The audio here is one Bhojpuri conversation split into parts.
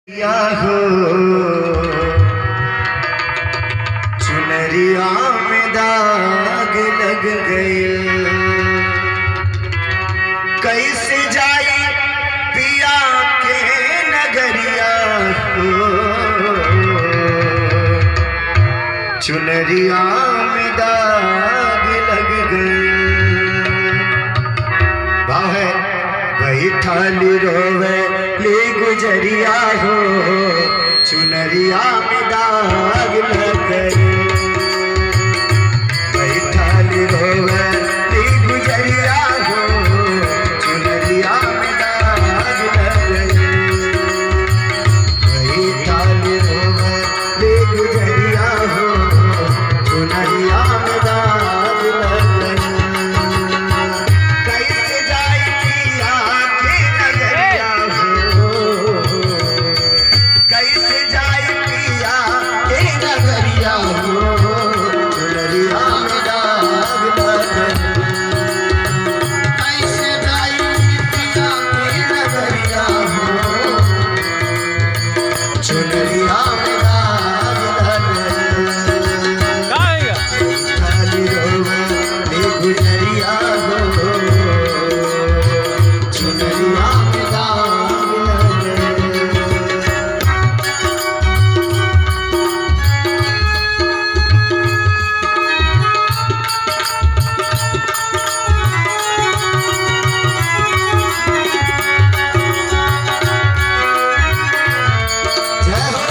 या हो चुनरिया में दाग लग गए, कैसे जाए पिया के नगरिया हो चुनरिया में दाग लग गए। बाहे बैठाली रोवे ले गुजरिया हो चुनरिया में दाग लग गए। बैठाली रोवे ले गुजरिया हो चुनरिया में दाग लग गए। बैठाली रोवे ले गुजरिया हो चुनरिया में दाग लग गए। कैसे जाए पिया के नगरिया हो, कैसे जाए पिया के नगरिया हो चुनरिया में दाग लग गए। कैसे जाए पिया के नगरिया हो चुनरिया में दाग लग गए। खाली रोवे ले गुजरिया हो चुनरिया में दाग लग गए। जय हो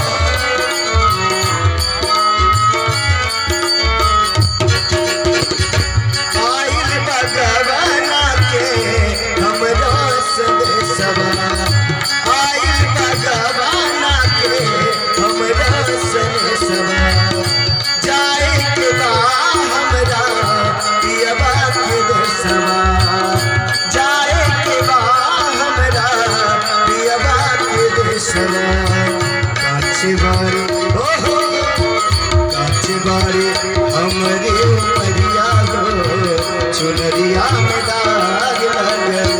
आइल भगवाना के हमरो संदेशवा, आइल भगवाना के हमरो संदेशवा। जाए के बा हमरा पियबा के देशवा, जाए के बा हमरा पियबा के देशवा। काछे बारी हो काछे बारी हमरे परिया हो चुनरिया में दाग लग गए।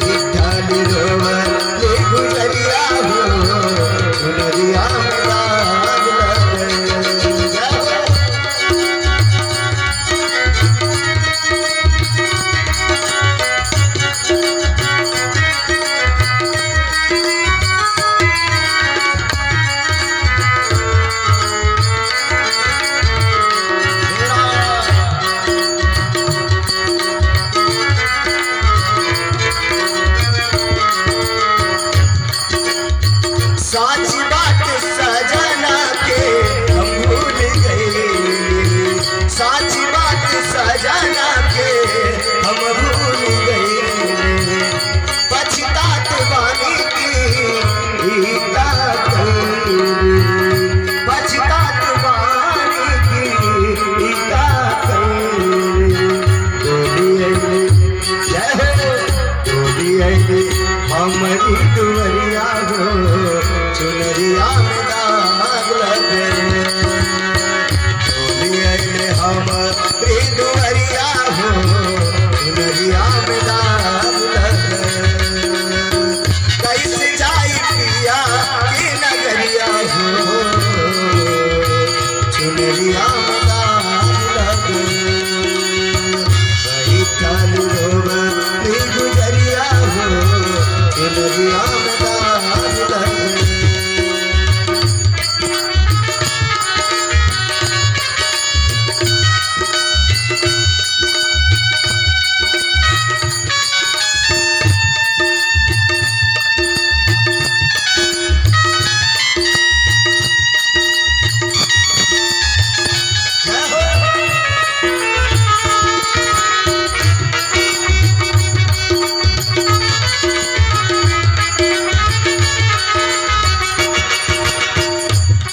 बैठाली रोवे ले गुजरिया हो चुनरिया में दाग लग गए। साची बात सजना के हम भूल गए, साची बात सजना के हम भूल गए। पछतात बानी की का करी, पछतात बानी की का करी। डोली अइले जय हो डोली अइले हमरी दुवरिया हो चुनरिया में दाग लग गए। डोली अइले हमरी दुवरिया हो चुनरिया में दाग लग गए। कैसे जाए पिया के नगरिया हो